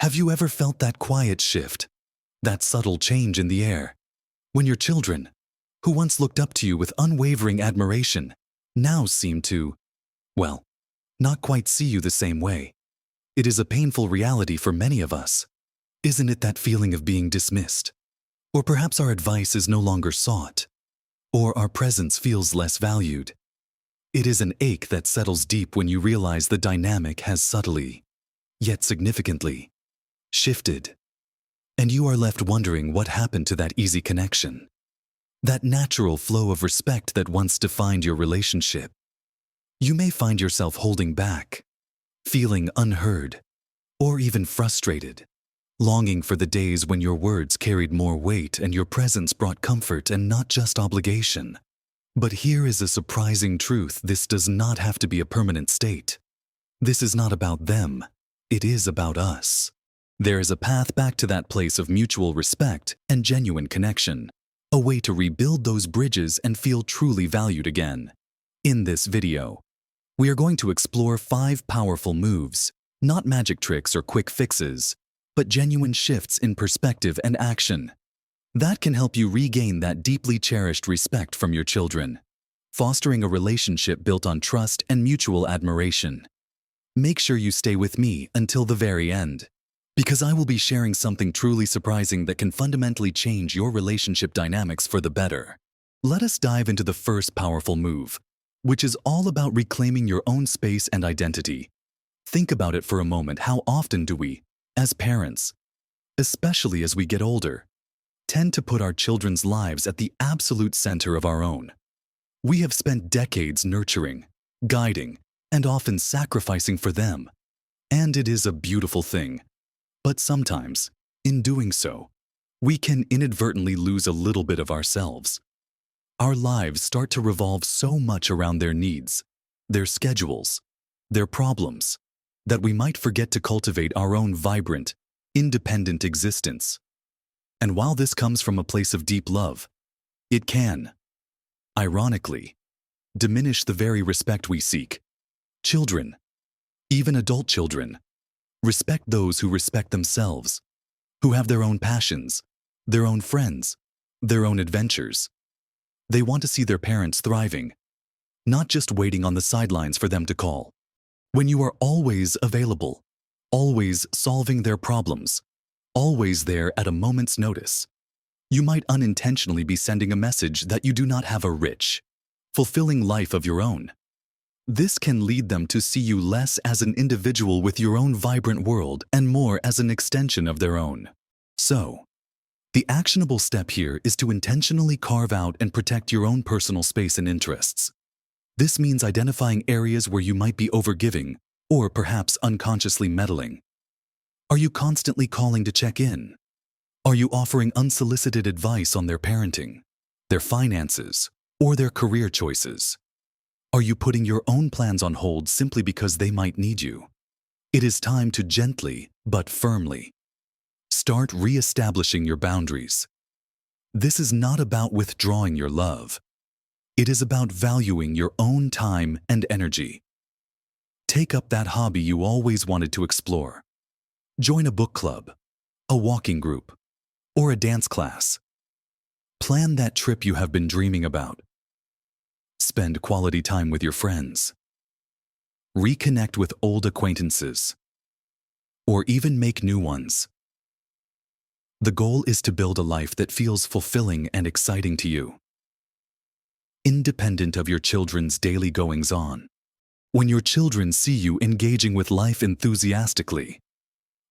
Have you ever felt that quiet shift, that subtle change in the air, when your children, who once looked up to you with unwavering admiration, now seem to, well, not quite see you the same way? It is a painful reality for many of us. Isn't it that feeling of being dismissed? Or perhaps our advice is no longer sought, or our presence feels less valued. It is an ache that settles deep when you realize the dynamic has subtly, yet significantly, shifted. And you are left wondering what happened to that easy connection, that natural flow of respect that once defined your relationship. You may find yourself holding back, feeling unheard, or even frustrated, longing for the days when your words carried more weight and your presence brought comfort and not just obligation. But here is a surprising truth: this does not have to be a permanent state. This is not about them, it is about us. There is a path back to that place of mutual respect and genuine connection, a way to rebuild those bridges and feel truly valued again. In this video, we are going to explore 5 powerful moves, not magic tricks or quick fixes, but genuine shifts in perspective and action that can help you regain that deeply cherished respect from your children, fostering a relationship built on trust and mutual admiration. Make sure you stay with me until the very end, because I will be sharing something truly surprising that can fundamentally change your relationship dynamics for the better. Let us dive into the first powerful move, which is all about reclaiming your own space and identity. Think about it for a moment. How often do we, as parents, especially as we get older, tend to put our children's lives at the absolute center of our own? We have spent decades nurturing, guiding, and often sacrificing for them. And it is a beautiful thing. But sometimes, in doing so, we can inadvertently lose a little bit of ourselves. Our lives start to revolve so much around their needs, their schedules, their problems, that we might forget to cultivate our own vibrant, independent existence. And while this comes from a place of deep love, it can, ironically, diminish the very respect we seek. Children, even adult children, respect those who respect themselves, who have their own passions, their own friends, their own adventures. They want to see their parents thriving, not just waiting on the sidelines for them to call. When you are always available, always solving their problems, always there at a moment's notice, you might unintentionally be sending a message that you do not have a rich, fulfilling life of your own. This can lead them to see you less as an individual with your own vibrant world and more as an extension of their own. So, the actionable step here is to intentionally carve out and protect your own personal space and interests. This means identifying areas where you might be overgiving or perhaps unconsciously meddling. Are you constantly calling to check in? Are you offering unsolicited advice on their parenting, their finances, or their career choices? Are you putting your own plans on hold simply because they might need you? It is time to gently but firmly start re-establishing your boundaries. This is not about withdrawing your love. It is about valuing your own time and energy. Take up that hobby you always wanted to explore. Join a book club, a walking group, or a dance class. Plan that trip you have been dreaming about. Spend quality time with your friends. Reconnect with old acquaintances, or even make new ones. The goal is to build a life that feels fulfilling and exciting to you, independent of your children's daily goings-on. When your children see you engaging with life enthusiastically,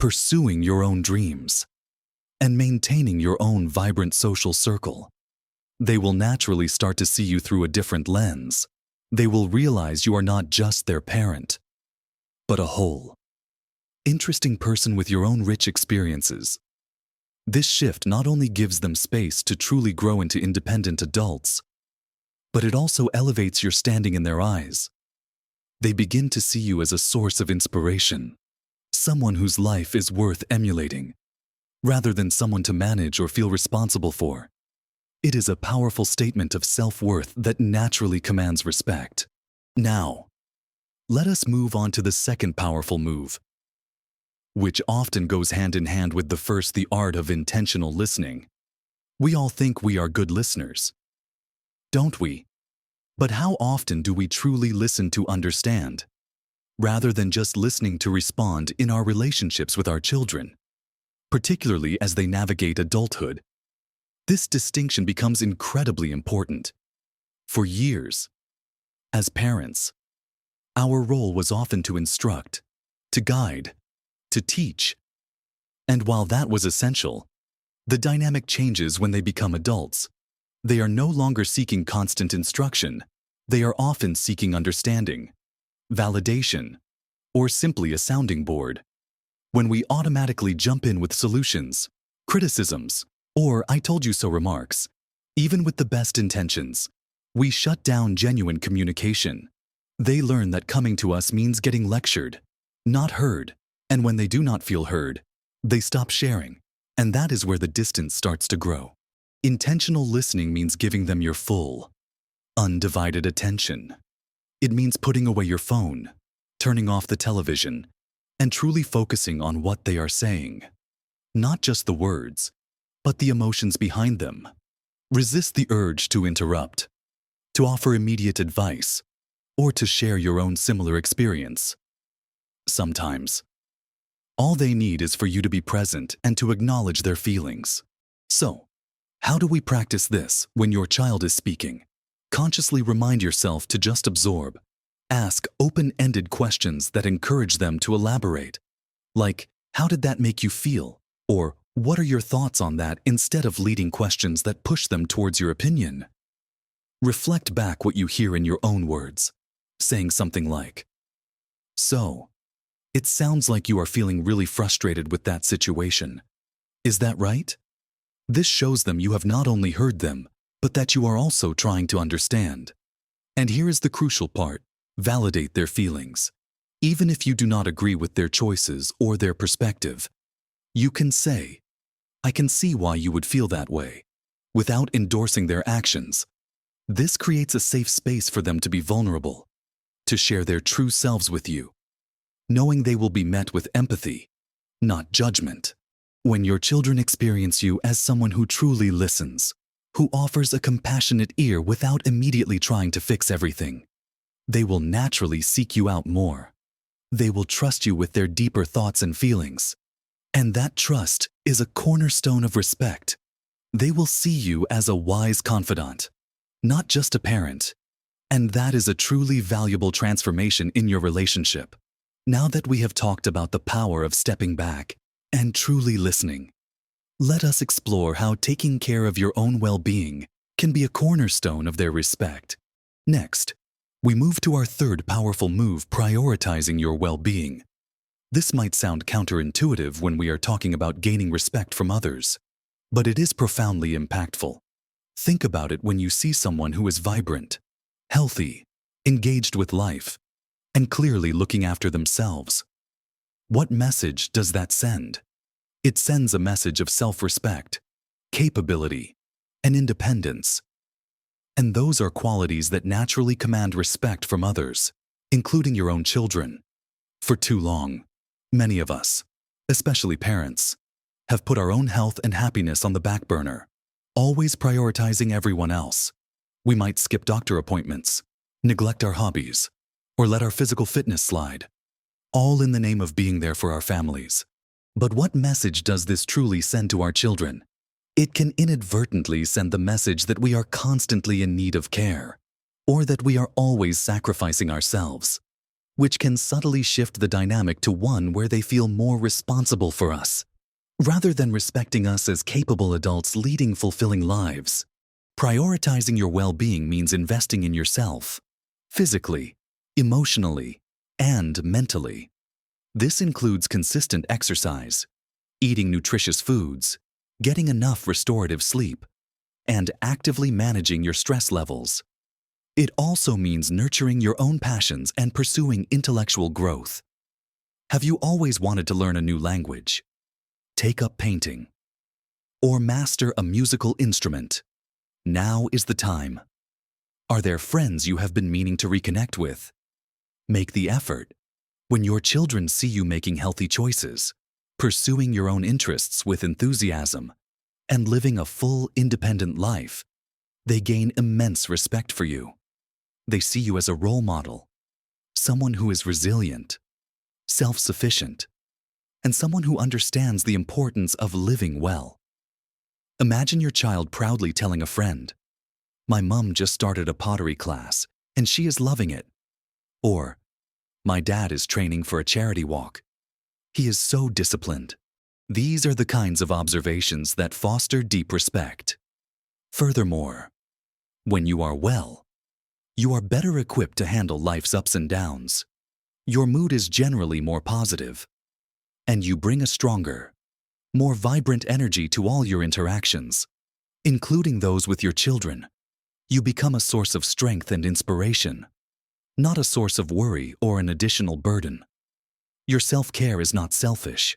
pursuing your own dreams, and maintaining your own vibrant social circle, they will naturally start to see you through a different lens. They will realize you are not just their parent, but a whole, interesting person with your own rich experiences. This shift not only gives them space to truly grow into independent adults, but it also elevates your standing in their eyes. They begin to see you as a source of inspiration, someone whose life is worth emulating, rather than someone to manage or feel responsible for. It is a powerful statement of self-worth that naturally commands respect. Now, let us move on to the second powerful move, which often goes hand in hand with the art of intentional listening. We all think we are good listeners, don't we? But how often do we truly listen to understand, rather than just listening to respond in our relationships with our children, particularly as they navigate adulthood? This distinction becomes incredibly important. For years, as parents, our role was often to instruct, to guide, to teach. And while that was essential, the dynamic changes when they become adults. They are no longer seeking constant instruction. They are often seeking understanding, validation, or simply a sounding board. When we automatically jump in with solutions, criticisms, or I told you so remarks, even with the best intentions, we shut down genuine communication. They learn that coming to us means getting lectured, not heard, and when they do not feel heard, they stop sharing, and that is where the distance starts to grow. Intentional listening means giving them your full, undivided attention. It means putting away your phone, turning off the television, and truly focusing on what they are saying. Not just the words, but the emotions behind them. Resist the urge to interrupt, to offer immediate advice, or to share your own similar experience. Sometimes, all they need is for you to be present and to acknowledge their feelings. So, how do we practice this when your child is speaking? Consciously remind yourself to just absorb. Ask open-ended questions that encourage them to elaborate. Like, how did that make you feel? Or, what are your thoughts on that, instead of leading questions that push them towards your opinion? Reflect back what you hear in your own words, saying something like, "So, it sounds like you are feeling really frustrated with that situation. Is that right?" This shows them you have not only heard them, but that you are also trying to understand. And here is the crucial part: validate their feelings. Even if you do not agree with their choices or their perspective, you can say, "I can see why you would feel that way," without endorsing their actions. This creates a safe space for them to be vulnerable, to share their true selves with you, knowing they will be met with empathy, not judgment. When your children experience you as someone who truly listens, who offers a compassionate ear without immediately trying to fix everything, they will naturally seek you out more. They will trust you with their deeper thoughts and feelings. And that trust is a cornerstone of respect. They will see you as a wise confidant, not just a parent. And that is a truly valuable transformation in your relationship. Now that we have talked about the power of stepping back and truly listening, let us explore how taking care of your own well-being can be a cornerstone of their respect. Next, we move to our third powerful move: prioritizing your well-being. This might sound counterintuitive when we are talking about gaining respect from others, but it is profoundly impactful. Think about it when you see someone who is vibrant, healthy, engaged with life, and clearly looking after themselves. What message does that send? It sends a message of self-respect, capability, and independence. And those are qualities that naturally command respect from others, including your own children. For too long, many of us, especially parents, have put our own health and happiness on the back burner, always prioritizing everyone else. We might skip doctor appointments, neglect our hobbies, or let our physical fitness slide, all in the name of being there for our families. But what message does this truly send to our children? It can inadvertently send the message that we are constantly in need of care, or that we are always sacrificing ourselves, which can subtly shift the dynamic to one where they feel more responsible for us, rather than respecting us as capable adults leading fulfilling lives. Prioritizing your well-being means investing in yourself, physically, emotionally, and mentally. This includes consistent exercise, eating nutritious foods, getting enough restorative sleep, and actively managing your stress levels. It also means nurturing your own passions and pursuing intellectual growth. Have you always wanted to learn a new language, take up painting, or master a musical instrument? Now is the time. Are there friends you have been meaning to reconnect with? Make the effort. When your children see you making healthy choices, pursuing your own interests with enthusiasm, and living a full, independent life, they gain immense respect for you. They see you as a role model, someone who is resilient, self-sufficient, and someone who understands the importance of living well. Imagine your child proudly telling a friend, "My mom just started a pottery class, and she is loving it." Or, "My dad is training for a charity walk. He is so disciplined." These are the kinds of observations that foster deep respect. Furthermore, when you are well, you are better equipped to handle life's ups and downs. Your mood is generally more positive, and you bring a stronger, more vibrant energy to all your interactions, including those with your children. You become a source of strength and inspiration, not a source of worry or an additional burden. Your self-care is not selfish.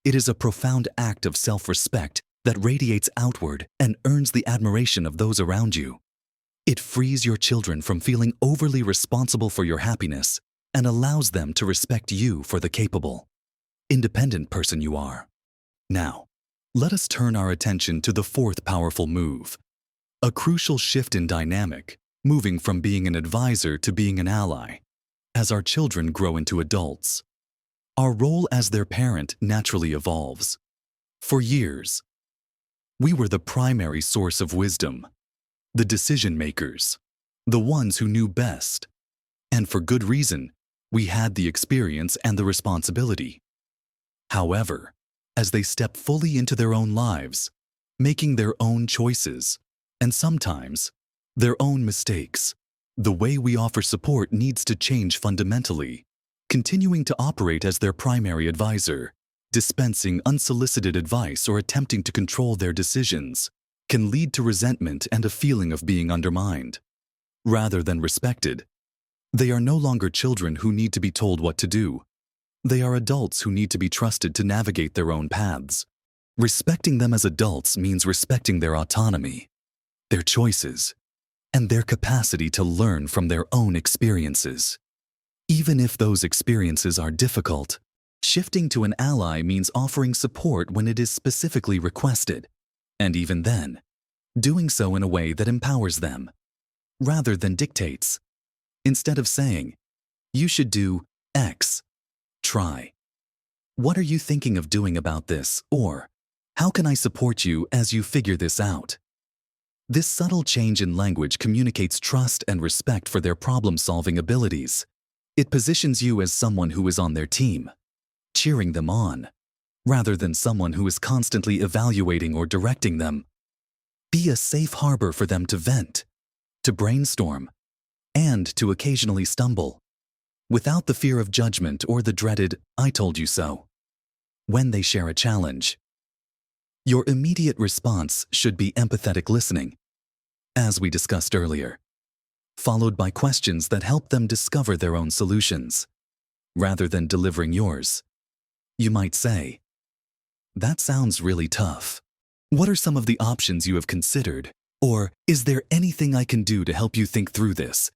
It is a profound act of self-respect that radiates outward and earns the admiration of those around you. It frees your children from feeling overly responsible for your happiness and allows them to respect you for the capable, independent person you are. Now, let us turn our attention to the fourth powerful move, a crucial shift in dynamic, moving from being an advisor to being an ally. As our children grow into adults, our role as their parent naturally evolves. For years, we were the primary source of wisdom, the decision makers, the ones who knew best. And for good reason, we had the experience and the responsibility. However, as they step fully into their own lives, making their own choices, and sometimes their own mistakes, the way we offer support needs to change fundamentally. Continuing to operate as their primary advisor, dispensing unsolicited advice or attempting to control their decisions, can lead to resentment and a feeling of being undermined. Rather than respected, they are no longer children who need to be told what to do. They are adults who need to be trusted to navigate their own paths. Respecting them as adults means respecting their autonomy, their choices, and their capacity to learn from their own experiences. Even if those experiences are difficult, shifting to an ally means offering support when it is specifically requested, and even then, doing so in a way that empowers them, rather than dictates. Instead of saying, "You should do X," try, "What are you thinking of doing about this?" or, "How can I support you as you figure this out?" This subtle change in language communicates trust and respect for their problem-solving abilities. It positions you as someone who is on their team, cheering them on, rather than someone who is constantly evaluating or directing them. Be a safe harbor for them to vent, to brainstorm, and to occasionally stumble, without the fear of judgment or the dreaded "I told you so." When they share a challenge, your immediate response should be empathetic listening, as we discussed earlier, followed by questions that help them discover their own solutions. Rather than delivering yours, you might say, "That sounds really tough. What are some of the options you have considered? Or, is there anything I can do to help you think through this?"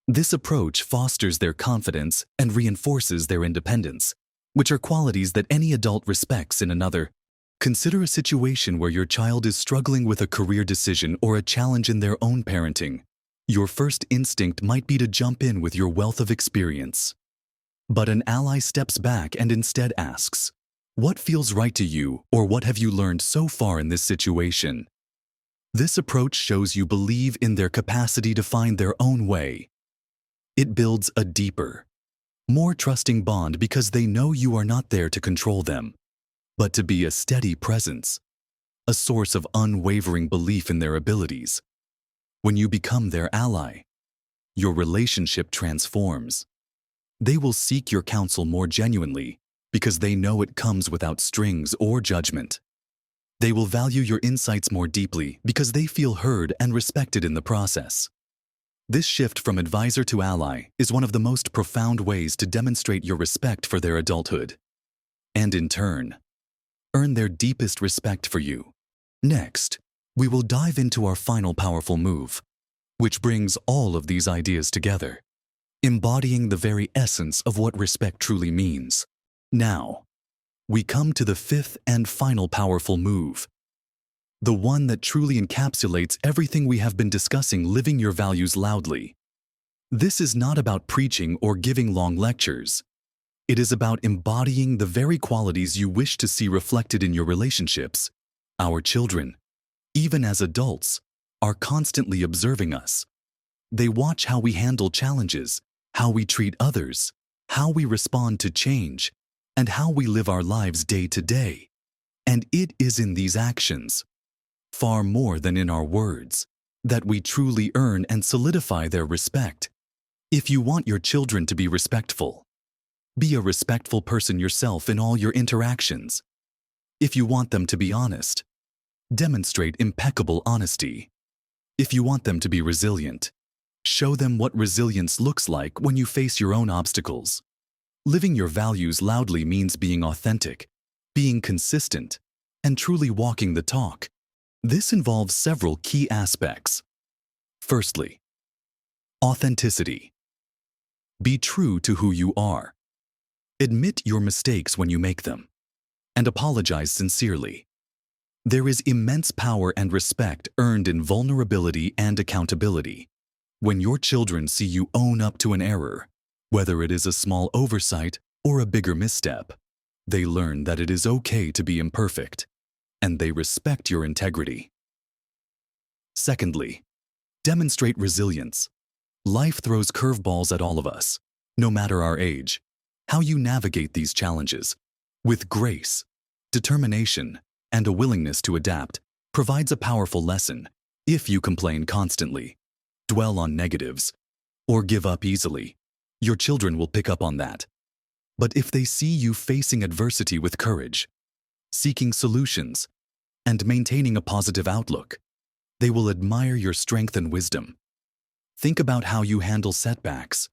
This approach fosters their confidence and reinforces their independence, which are qualities that any adult respects in another. Consider a situation where your child is struggling with a career decision or a challenge in their own parenting. Your first instinct might be to jump in with your wealth of experience. But an ally steps back and instead asks, "What feels right to you, or what have you learned so far in this situation?" This approach shows you believe in their capacity to find their own way. It builds a deeper, more trusting bond because they know you are not there to control them, but to be a steady presence, a source of unwavering belief in their abilities. When you become their ally, your relationship transforms. They will seek your counsel more genuinely because they know it comes without strings or judgment. They will value your insights more deeply because they feel heard and respected in the process. This shift from advisor to ally is one of the most profound ways to demonstrate your respect for their adulthood, and in turn, earn their deepest respect for you. Next, we will dive into our final powerful move, which brings all of these ideas together, embodying the very essence of what respect truly means. Now, we come to the fifth and final powerful move. The one that truly encapsulates everything we have been discussing: living your values loudly. This is not about preaching or giving long lectures. It is about embodying the very qualities you wish to see reflected in your relationships. Our children, even as adults, are constantly observing us. They watch how we handle challenges, how we treat others, how we respond to change, and how we live our lives day to day. And it is in these actions, far more than in our words, that we truly earn and solidify their respect. If you want your children to be respectful, be a respectful person yourself in all your interactions. If you want them to be honest, demonstrate impeccable honesty. If you want them to be resilient, show them what resilience looks like when you face your own obstacles. Living your values loudly means being authentic, being consistent, and truly walking the talk. This involves several key aspects. Firstly, authenticity. Be true to who you are. Admit your mistakes when you make them, and apologize sincerely. There is immense power and respect earned in vulnerability and accountability. When your children see you own up to an error, whether it is a small oversight or a bigger misstep, they learn that it is okay to be imperfect, and they respect your integrity. Secondly, demonstrate resilience. Life throws curveballs at all of us, no matter our age. How you navigate these challenges, with grace, determination, and a willingness to adapt, provides a powerful lesson. If you complain constantly, dwell on negatives, or give up easily, your children will pick up on that. But if they see you facing adversity with courage, seeking solutions, and maintaining a positive outlook, they will admire your strength and wisdom. Think about how you handle setbacks,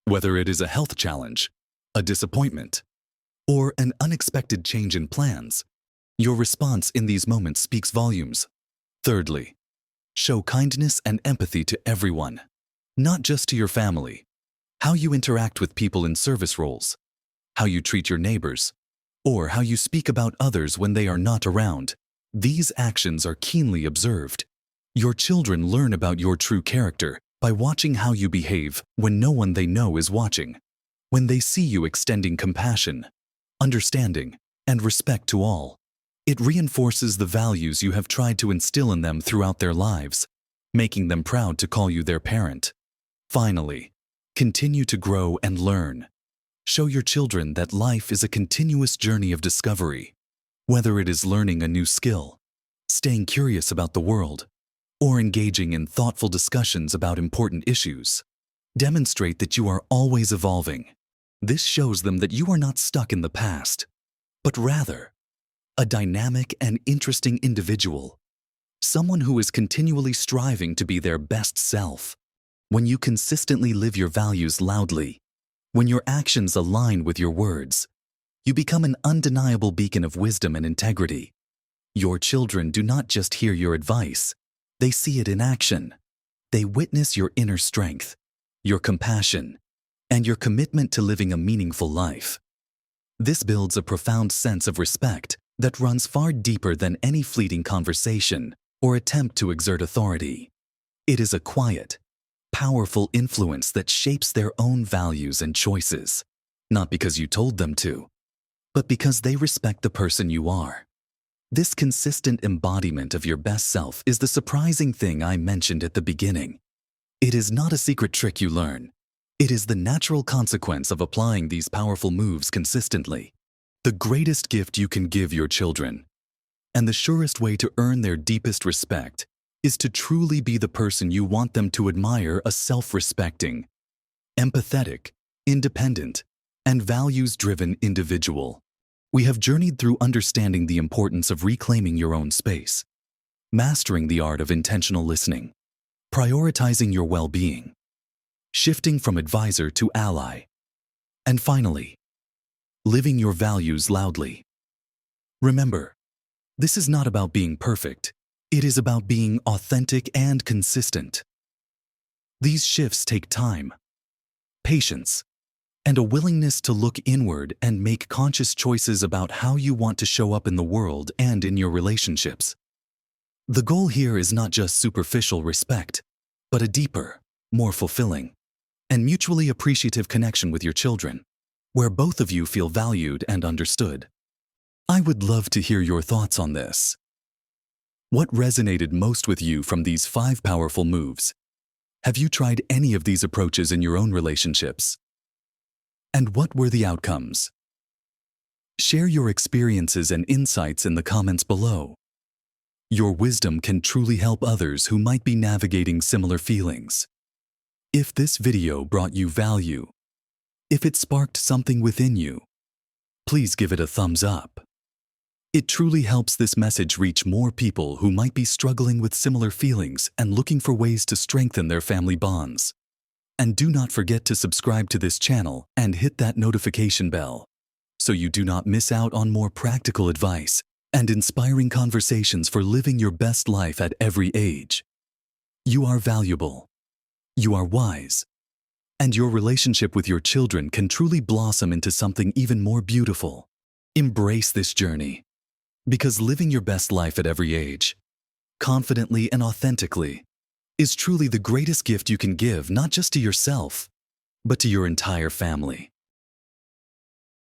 whether it is a health challenge, a disappointment, or an unexpected change in plans. Your response in these moments speaks volumes. Thirdly, show kindness and empathy to everyone, not just to your family. How you interact with people in service roles, how you treat your neighbors, or how you speak about others when they are not around. These actions are keenly observed. Your children learn about your true character by watching how you behave when no one they know is watching. When they see you extending compassion, understanding, and respect to all, it reinforces the values you have tried to instill in them throughout their lives, making them proud to call you their parent. Finally, continue to grow and learn. Show your children that life is a continuous journey of discovery. Whether it is learning a new skill, staying curious about the world, or engaging in thoughtful discussions about important issues, demonstrate that you are always evolving. This shows them that you are not stuck in the past, but rather a dynamic and interesting individual, someone who is continually striving to be their best self. When you consistently live your values loudly, when your actions align with your words, you become an undeniable beacon of wisdom and integrity. Your children do not just hear your advice, they see it in action. They witness your inner strength, your compassion, and your commitment to living a meaningful life. This builds a profound sense of respect that runs far deeper than any fleeting conversation or attempt to exert authority. It is a quiet, powerful influence that shapes their own values and choices, not because you told them to, but because they respect the person you are. This consistent embodiment of your best self is the surprising thing I mentioned at the beginning. It is not a secret trick you learn. It is the natural consequence of applying these powerful moves consistently. The greatest gift you can give your children, and the surest way to earn their deepest respect, is to truly be the person you want them to admire: a self-respecting, empathetic, independent, and values-driven individual. We have journeyed through understanding the importance of reclaiming your own space, mastering the art of intentional listening, prioritizing your well-being, shifting from advisor to ally, and finally, living your values loudly. Remember, this is not about being perfect. It is about being authentic and consistent. These shifts take time, patience, and a willingness to look inward and make conscious choices about how you want to show up in the world and in your relationships. The goal here is not just superficial respect, but a deeper, more fulfilling, and mutually appreciative connection with your children, where both of you feel valued and understood. I would love to hear your thoughts on this. What resonated most with you from these 5 powerful moves? Have you tried any of these approaches in your own relationships? And what were the outcomes? Share your experiences and insights in the comments below. Your wisdom can truly help others who might be navigating similar feelings. If this video brought you value, if it sparked something within you, please give it a thumbs up. It truly helps this message reach more people who might be struggling with similar feelings and looking for ways to strengthen their family bonds. And do not forget to subscribe to this channel and hit that notification bell so you do not miss out on more practical advice and inspiring conversations for living your best life at every age. You are valuable. You are wise. And your relationship with your children can truly blossom into something even more beautiful. Embrace this journey, because living your best life at every age, confidently and authentically, is truly the greatest gift you can give not just to yourself, but to your entire family.